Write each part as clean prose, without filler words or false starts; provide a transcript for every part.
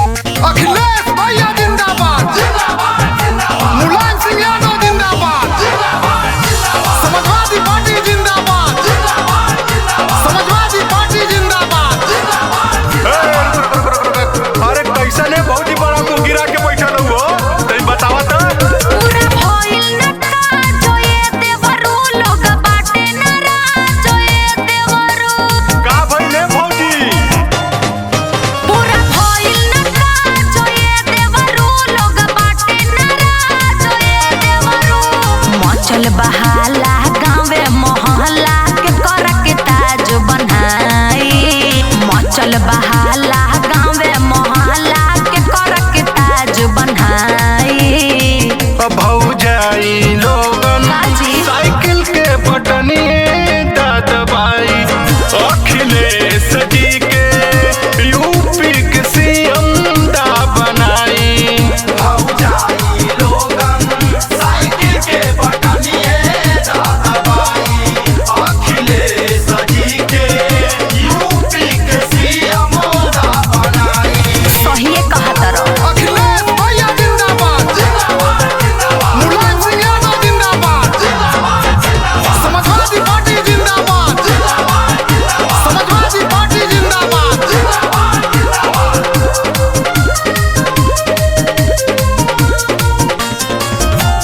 अखिलेश भैया जिंदाबाद, मुलायम सिंह यादव जिंदाबाद, समाजवादी पार्टी जिंदाबाद, समाजवादी पार्टी जिंदाबाद। अरे कैसा ने बहुत ही बड़ा को गिरा के बैठल हो, तनी बतावा त। पूरा भइल न जो ये देवरू लोग बाटे न जो ये देवरू का भइले भौजी? पूरा भइल न जो ये देवरू लोग बाटे न जो ये देवरू मचल बहाला गाँवे मोहल्ला के कर के ताज बनाई मचल बहाला गाँवे मोहल्ला के कर के ताज बनाई भौजाई लोगन काजी? साइकिल के बटनी दबाई अखिलेश जी के यूपी के सीएम दा बनाई। भौजाई लोगन साइकिल के बटनी दबाई अखिलेश जी के यूपी के सीएम दा बनाई। सही कहा तरह अखिलेश भैया जिंदाबाद, मुलायम सिंह यादव जिंदाबाद, समाजवादी पार्टी जिंदाबाद, समाजवादी पार्टी जिंदाबाद।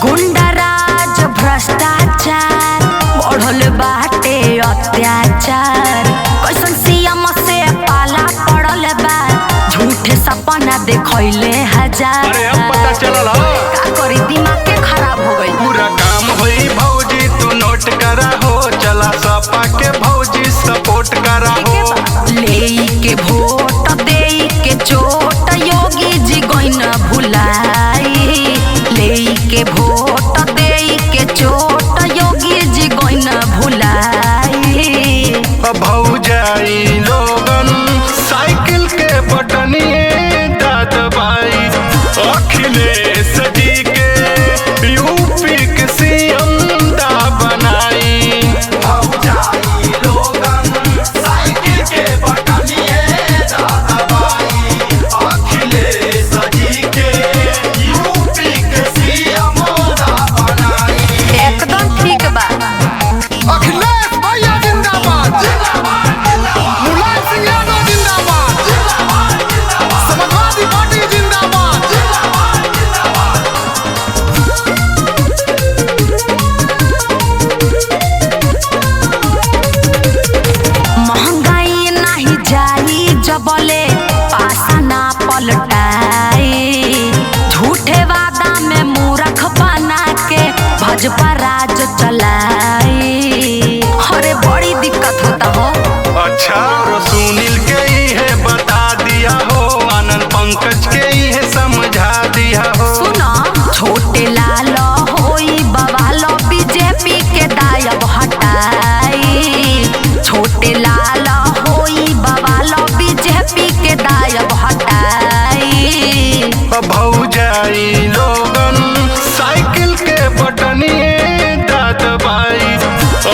गुंडाराज भ्रष्टाचार बढ़ल बाटे अत्याचार कैसन सीएम से पाला पड़ल बा झूठे सपना देखैले हजार अरे अब पता चलल हो। का करी दिमाग के खराब हो गई पूरा काम होई भौजी तू नोट करा हो, चला सपा के भौजी सपोर्ट करा हो। ले के वोट दे के चोट योगी जी गइन भुलाई ले के वोट दे के चोट योगी जी गइन भुलाई भौजाई लोगन साइकिल के बटनी दबाई अखिलेश जी के यूपी के सीएम दा बनाई। भौजाई लोगन साइकिल के बटनी दबाई अखिलेश जी के यूपी के सीएम दा बनाई। एकदम ठीक बा अखिलेश भैया जिंदाबाद, मुलायम सिंह यादव जिंदाबाद, समाजवादी पार्टी जिंदाबाद। महंगाई नहीं जाई जबले पासा ना पलटाई झूठे वादा में मूर्ख बना के भाजपा राज चलाई अरे बड़ी दिक्कत होता हो अच्छा सुनील के ही है बता दिया हो, आनंद पंकज के ही है समझा दिया हो। सुनो छोटे लाल होई बवाल बीजेपी के दायब हटाई छोटे लाल होई बवाल बीजेपी के दायब हटाई भौजाई लोगन साइकिल के बटनी दबाई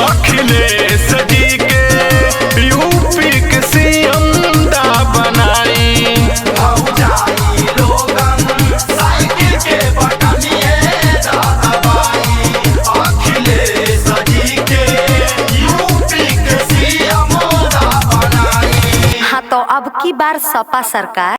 अखिलेश जी के यूपी के सीएम दा बनाई। भौजाई लोगन साइकिल के बटनी दबाई अखिलेश जी के यूपी के सीएम दा बनाई। हाँ तो अब की बार सपा सरकार